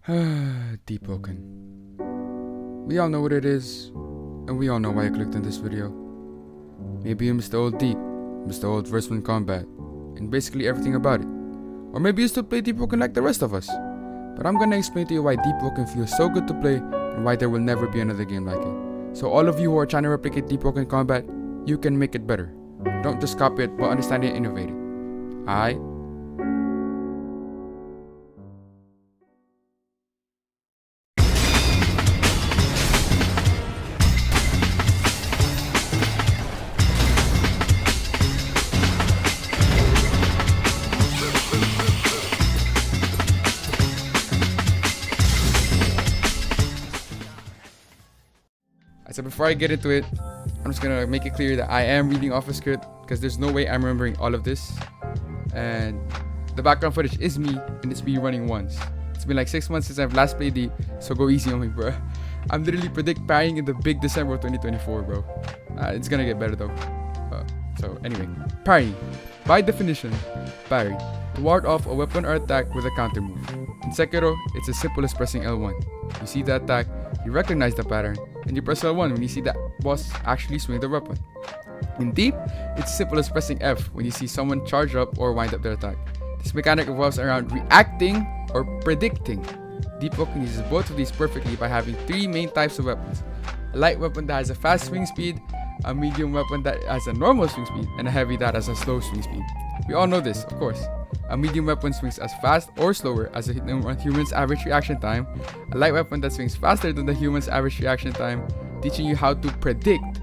Deepwoken. We all know what it is, and we all know why you clicked on this video. Maybe you missed the old Deep, missed the old first one combat, and basically everything about it. Or maybe you still play Deepwoken like the rest of us. But I'm gonna explain to you why Deepwoken feels so good to play, and why there will never be another game like it. So all of you who are trying to replicate Deepwoken combat, you can make it better. Don't just copy it, but understand it and innovate it. Aight? So before I get into it, I'm just gonna make it clear that I am reading off a script because there's no way I'm remembering all of this. And the background footage is me, and it's me running once. It's been like 6 months since I've last played Deep, so go easy on me, bro. I'm literally parrying in the big December of 2024, bro. It's gonna get better though. So anyway, parrying. By definition, parry. To ward off a weapon or attack with a counter move. In Sekiro, it's as simple as pressing L1. You see the attack, you recognize the pattern, and you press L1 when you see that boss actually swing the weapon. In Deep, it's as simple as pressing F when you see someone charge up or wind up their attack. This mechanic revolves around reacting or predicting. Deepwoken uses both of these perfectly by having 3 main types of weapons. A light weapon that has a fast swing speed, a medium weapon that has a normal swing speed, and a heavy that has a slow swing speed. We all know this, of course. A medium weapon swings as fast or slower as a human's average reaction time. A light weapon that swings faster than the human's average reaction time, teaching you how to predict.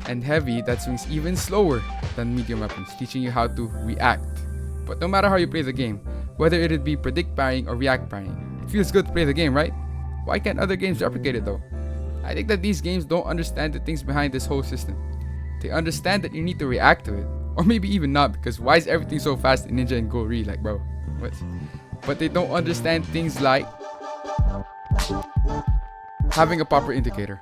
And heavy that swings even slower than medium weapons, teaching you how to react. But no matter how you play the game, whether it be predict parrying or react parrying, it feels good to play the game, right? Why can't other games replicate it though? I think that these games don't understand the things behind this whole system. They understand that you need to react to it. Or maybe even not, because why is everything so fast in Ninja and Go-Re? Like, bro, what? But they don't understand things like having a proper indicator.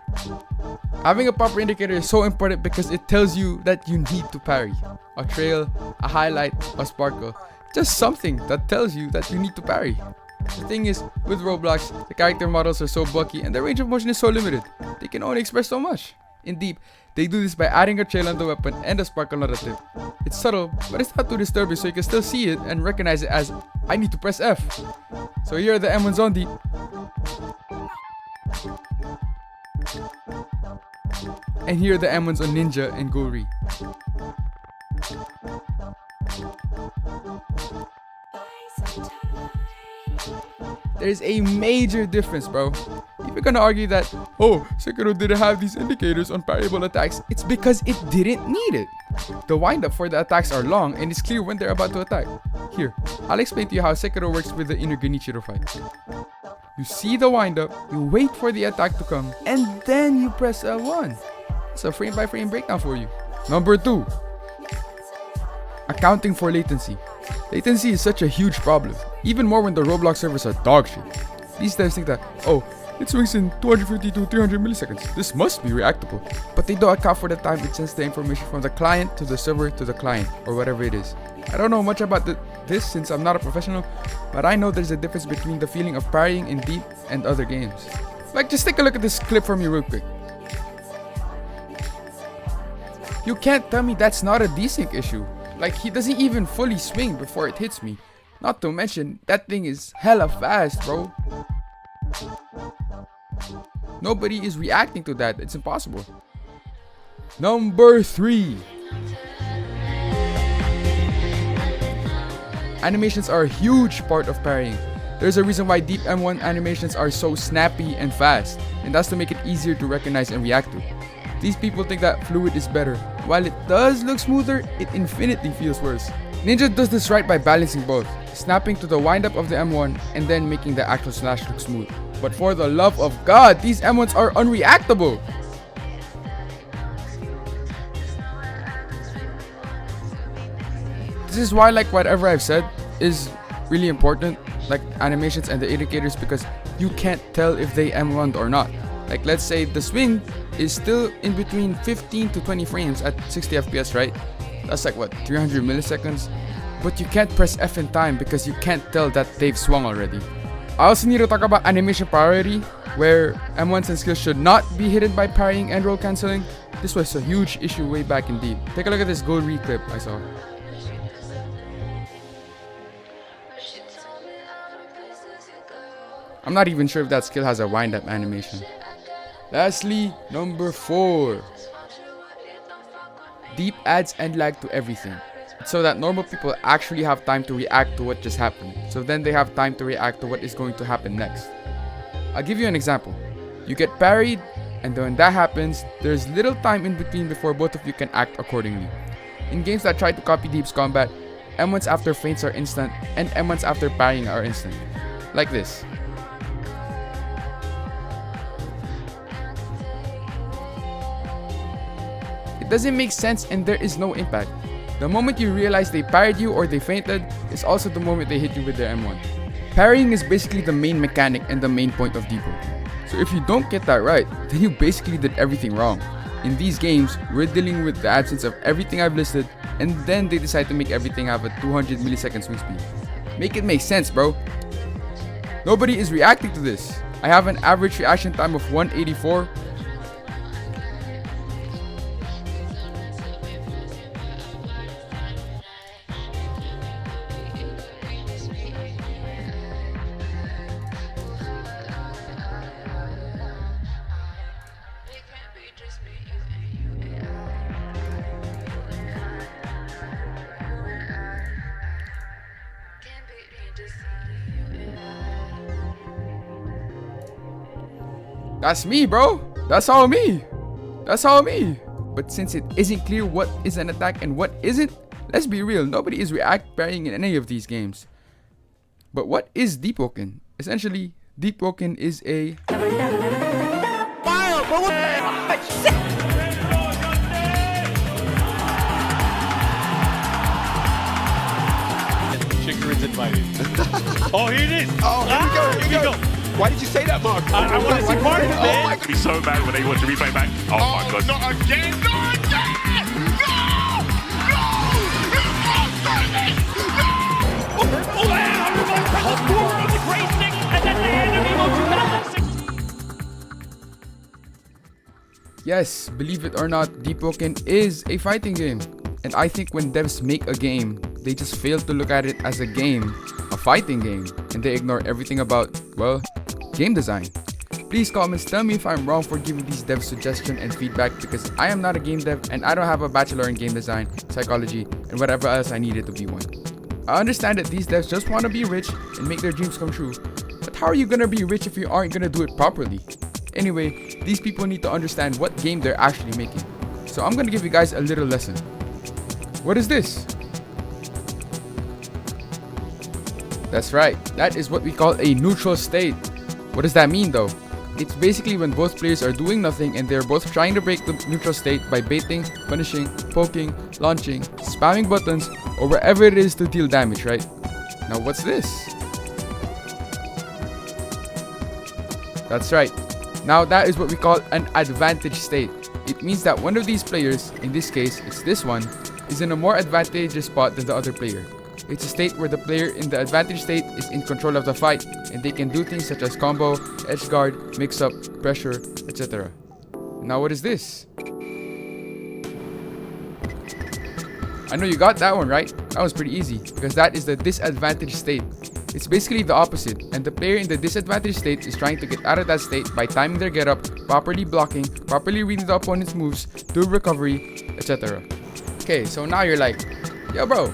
Having a proper indicator is so important because it tells you that you need to parry. A trail, a highlight, a sparkle. Just something that tells you that you need to parry. The thing is, with Roblox, the character models are so bulky and their range of motion is so limited. They can only express so much. In Deep, they do this by adding a trail on the weapon and a sparkle on the tip. It's subtle, but it's not too disturbing, so you can still see it and recognize it as, I need to press F. So here are the M1s on Deep. And here are the M1s on Ninja and Go-Re. There's a major difference, bro. If you're gonna argue that, oh, Sekiro didn't have these indicators on parryable attacks, it's because it didn't need it. The wind-up for the attacks are long, and it's clear when they're about to attack. Here, I'll explain to you how Sekiro works with the inner Genichiro fight. You see the wind-up, you wait for the attack to come, and then you press L1. It's a frame-by-frame breakdown for you. Number 2. Accounting for latency. Latency is such a huge problem, even more when the Roblox servers are dog shit. These devs think that, oh, it swings in 250 to 300 milliseconds. This must be reactable. But they don't account for the time it sends the information from the client to the server to the client, or whatever it is. I don't know much about this since I'm not a professional, but I know there's a difference between the feeling of parrying in Deep and other games. Like, just take a look at this clip from me real quick. You can't tell me that's not a desync issue. Like, he doesn't even fully swing before it hits me. Not to mention, that thing is hella fast, bro. Nobody is reacting to that. It's impossible. Number 3. Animations are a huge part of parrying. There's a reason why Deep M1 animations are so snappy and fast, and that's to make it easier to recognize and react to. These people think that fluid is better. While it does look smoother, it infinitely feels worse. Ninja does this right by balancing both, snapping to the wind-up of the M1 and then making the actual slash look smooth. But for the love of God, these M1s are unreactable! This is why, like, whatever I've said is really important, like animations and the indicators, because you can't tell if they M1'd or not. Like, let's say the swing is still in between 15 to 20 frames at 60 FPS, right? That's like what, 300 milliseconds? But you can't press F in time because you can't tell that they've swung already. I also need to talk about animation priority, where M1s and skills should not be hidden by parrying and roll cancelling. This was a huge issue way back in Deep. Take a look at this gold re clip I saw. I'm not even sure if that skill has a wind up animation. Lastly, number 4. Deep adds end lag to everything, so that normal people actually have time to react to what just happened. So then they have time to react to what is going to happen next. I'll give you an example. You get parried, and when that happens, there's little time in between before both of you can act accordingly. In games that try to copy Deep's combat, M1s after feints are instant, and M1s after parrying are instant. Like this. It doesn't make sense and there is no impact. The moment you realize they parried you or they fainted is also the moment they hit you with their M1. Parrying is basically the main mechanic and the main point of deepwoken. So if you don't get that right, then you basically did everything wrong. In these games, we're dealing with the absence of everything I've listed, and then they decide to make everything have a 200 millisecond swing speed. Make it make sense, bro. Nobody is reacting to this. I have an average reaction time of 184. That's me, bro. That's all me. That's all me. But since it isn't clear what is an attack and what isn't, let's be real, nobody is react parrying in any of these games. But what is deepwoken? Essentially, deepwoken is a Chikarin's invited. Oh, here it is. Oh, here we go. Why did you say that, Mark? I want to see part of it, man. I'd be so mad when they want to replay back. Oh, my God. Not again. Not again. No. Oh, man. Everybody presses forward on the gray stick, and then the end of Evo 2006. Yes, believe it or not, deepwoken is a fighting game. And I think when devs make a game, they just fail to look at it as a game, a fighting game, and they ignore everything about, well, game design. Please comments, tell me if I'm wrong for giving these devs suggestion and feedback, because I am not a game dev and I don't have a bachelor in game design, psychology, and whatever else I needed to be one. I understand that these devs just want to be rich and make their dreams come true, but how are you gonna be rich if you aren't gonna do it properly? Anyway, these people need to understand what game they're actually making. So I'm gonna give you guys a little lesson. What is this? That's right, that is what we call a neutral state. What does that mean though? It's basically when both players are doing nothing and they're both trying to break the neutral state by baiting, punishing, poking, launching, spamming buttons, or wherever it is to deal damage, right? Now what's this? That's right. Now that is what we call an advantage state. It means that one of these players, in this case it's this one, is in a more advantageous spot than the other player. It's a state where the player in the advantage state is in control of the fight, and they can do things such as combo, edge guard, mix up, pressure, etc. Now what is this? I know you got that one right. That was pretty easy, because that is the disadvantage state. It's basically the opposite, and the player in the disadvantaged state is trying to get out of that state by timing their get up, properly blocking, properly reading the opponent's moves, do recovery, etc. Okay, so now you're like, yo bro,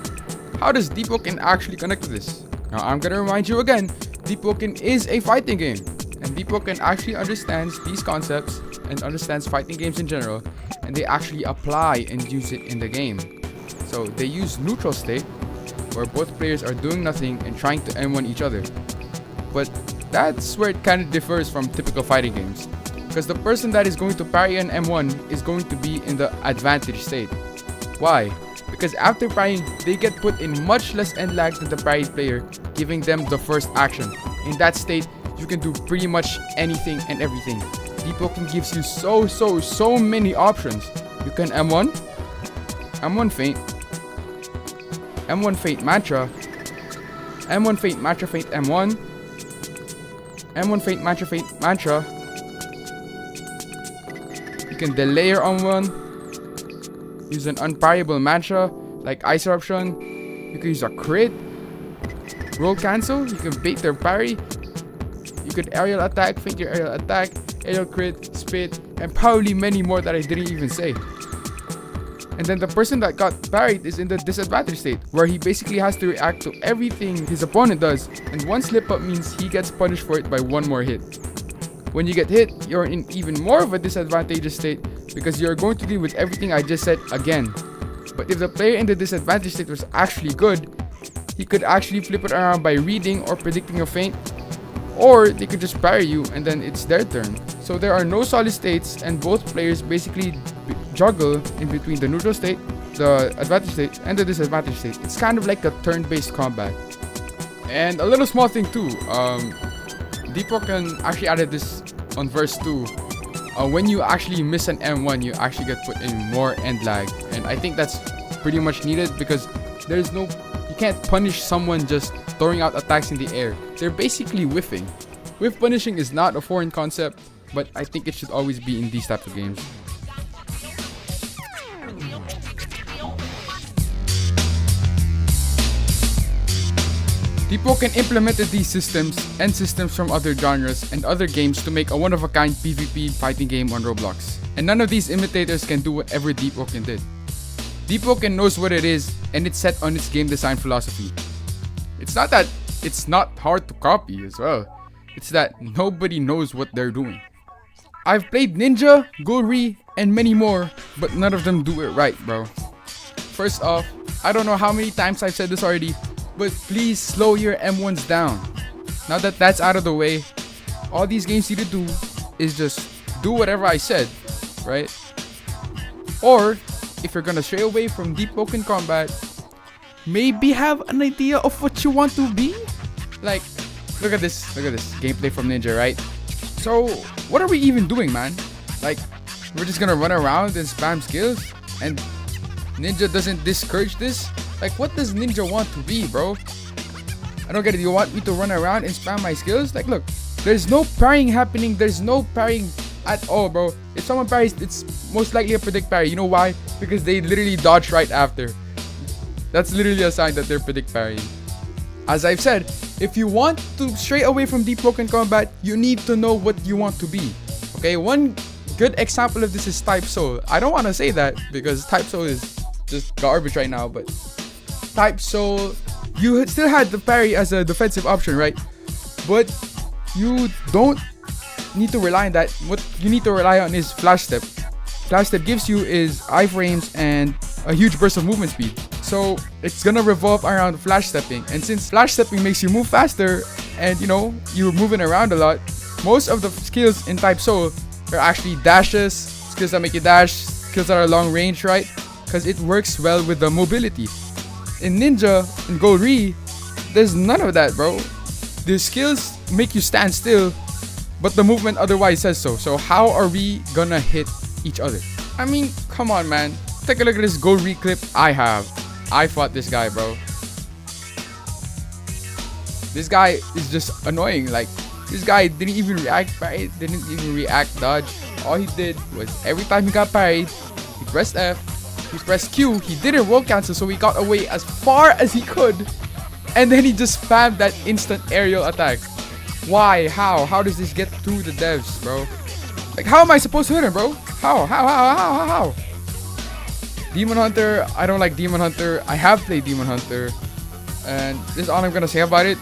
how does deepwoken actually connect to this? Now I'm gonna remind you again, deepwoken is a fighting game, and deepwoken actually understands these concepts and understands fighting games in general, and they actually apply and use it in the game. So they use neutral state, where both players are doing nothing and trying to M1 each other. But that's where it kind of differs from typical fighting games, because the person that is going to parry an M1 is going to be in the advantage state. Why? Because after parrying, they get put in much less end lag than the parried player, giving them the first action. In that state, you can do pretty much anything and everything. Deepwoken gives you so many options. You can M1, M1 feint, M1 feint mantra, M1 feint mantra feint M1, M1 feint, mantra. You can delay your on1. Use an unparryable mantra like ice eruption. You can use a crit. Roll cancel. You can bait their parry. You could aerial attack, feint your aerial attack, aerial crit, spit, and probably many more that I didn't even say. And then the person that got parried is in the disadvantage state, where he basically has to react to everything his opponent does, and one slip up means he gets punished for it by one more hit. When you get hit, you're in even more of a disadvantageous state because you're going to deal with everything I just said again. But if the player in the disadvantage state was actually good, he could actually flip it around by reading or predicting a feint, or they could just parry you and then it's their turn. So there are no solid states, and both players basically juggle in between the neutral state, the advantage state, and the disadvantage state. It's kind of like a turn-based combat. And a little small thing too, deepwoken actually added this on verse 2. When you actually miss an M1, you actually get put in more end lag, and I think that's pretty much needed because you can't punish someone just throwing out attacks in the air. They're basically whiffing. Whiff punishing is not a foreign concept, but I think it should always be in these types of games. Deepwoken implemented these systems and systems from other genres and other games to make a one-of-a-kind PvP fighting game on Roblox. And none of these imitators can do whatever Deepwoken did. Deepwoken knows what it is, and it's set on its game design philosophy. It's not that it's not hard to copy as well. It's that nobody knows what they're doing. I've played Ninja, Gulri, and many more, but none of them do it right, bro. First off, I don't know how many times I've said this already, but please slow your M1s down. Now that that's out of the way, all these games need to do is just do whatever I said, right? Or, if you're gonna stray away from Deepwoken combat, maybe have an idea of what you want to be? Like, look at this gameplay from Ninja, right? So, what are we even doing, man? Like, we're just gonna run around and spam skills? And Ninja doesn't discourage this? Like, what does Ninja want to be, bro? I don't get it. You want me to run around and spam my skills? Like, look, there's no parrying happening. There's no parrying at all, bro. If someone parries, it's most likely a predict parry. You know why? Because they literally dodge right after. That's literally a sign that they're predict parrying. As I've said, if you want to stray away from Deepwoken combat, you need to know what you want to be. Okay, one good example of this is Type Soul. I don't want to say that because Type Soul is just garbage right now, but Type Soul, you still had the parry as a defensive option, right? But you don't need to rely on that. What you need to rely on is Flash Step. Flash Step gives you is iframes and a huge burst of movement speed. So it's gonna revolve around flash stepping, and since flash stepping makes you move faster and you're moving around a lot, most of the skills in Type Soul are actually dashes, skills that make you dash, skills that are long range, right? Because it works well with the mobility. In Ninja and Gulri, there's none of that, bro. The skills make you stand still, but the movement otherwise says so. So how are we gonna hit each other? I mean, come on, man. Take a look at this Gulri clip I fought this guy, bro. This guy is just annoying. Like, this guy didn't even react parry, didn't even react dodge. All he did was every time he got parried, he pressed F, he pressed Q, he didn't roll cancel, so he got away as far as he could. And then he just spammed that instant aerial attack. Why? How does this get through the devs, bro? Like, how am I supposed to hit him, bro? How? Demon Hunter, I don't like Demon Hunter. I have played Demon Hunter, and this is all I'm gonna say about it.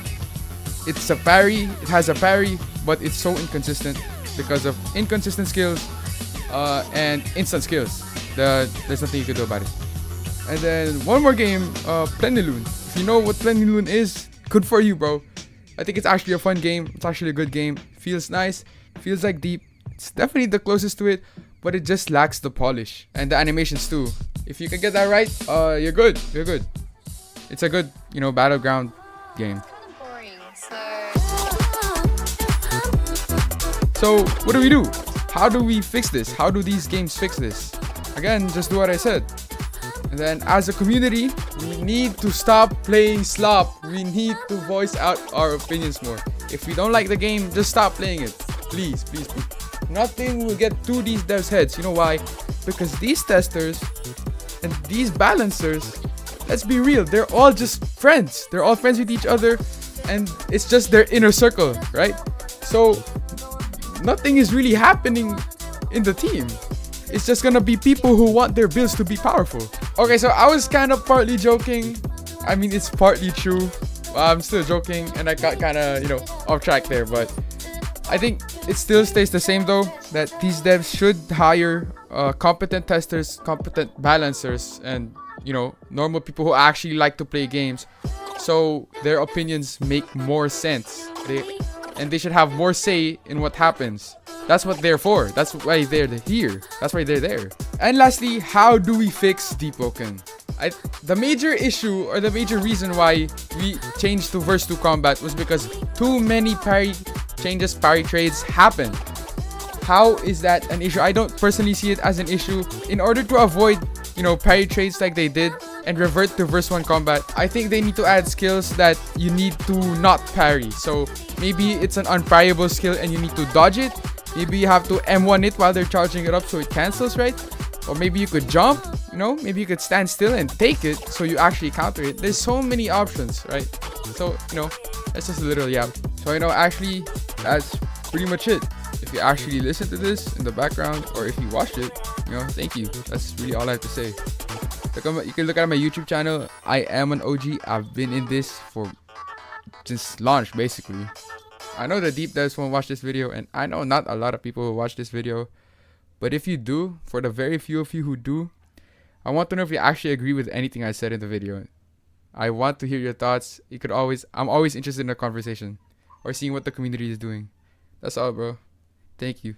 It's a parry, it has a parry, but it's so inconsistent because of inconsistent skills and instant skills. There's nothing you can do about it. And then one more game, Plenilune. If you know what Plenilune is, good for you, bro. I think it's actually a fun game. It's actually a good game. Feels nice, feels like deep. It's definitely the closest to it, but it just lacks the polish and the animations too. If you can get that right, you're good. You're good. It's a good, battleground game. So what do we do? How do we fix this? How do these games fix this? Again, just do what I said. And then as a community, we need to stop playing slop. We need to voice out our opinions more. If we don't like the game, just stop playing it. Please, please, please. Nothing will get through these devs' heads. You know why? Because these testers and these balancers, let's be real, they're all just friends. They're all friends with each other, and it's just their inner circle, right? So nothing is really happening in the team. It's just gonna be people who want their builds to be powerful. Okay, so I was kind of partly joking. I mean, it's partly true. I'm still joking, and I got kind of, you know, off track there, but I think it still stays the same though, that these devs should hire competent testers, competent balancers, and, you know, normal people who actually like to play games, so their opinions make more sense. They should have more say in what happens. That's what they're for. That's why they're here. That's why they're there. And lastly, how do we fix deepwoken? The major issue, or the major reason why we changed to verse 2 combat, was because too many parry trades happened. How is that an issue? I don't personally see it as an issue. In order to avoid, you know, parry trades like they did and revert to verse 1 combat, I think they need to add skills that you need to not parry. So maybe it's an unparryable skill and you need to dodge it. Maybe you have to M1 it while they're charging it up so it cancels, right? Or maybe you could jump, you know, maybe you could stand still and take it so you actually counter it. There's so many options, right? So, you know, that's just a little yap. So, you know, actually, that's pretty much it. If you actually listen to this in the background, or if you watched it, you know, thank you. That's really all I have to say. You can look at my YouTube channel. I am an OG. I've been in this since launch, basically. I know the deep devs won't watch this video, and I know not a lot of people will watch this video. But if you do, for the very few of you who do, I want to know if you actually agree with anything I said in the video. I want to hear your thoughts. I'm always interested in a conversation or seeing what the community is doing. That's all, bro. Thank you.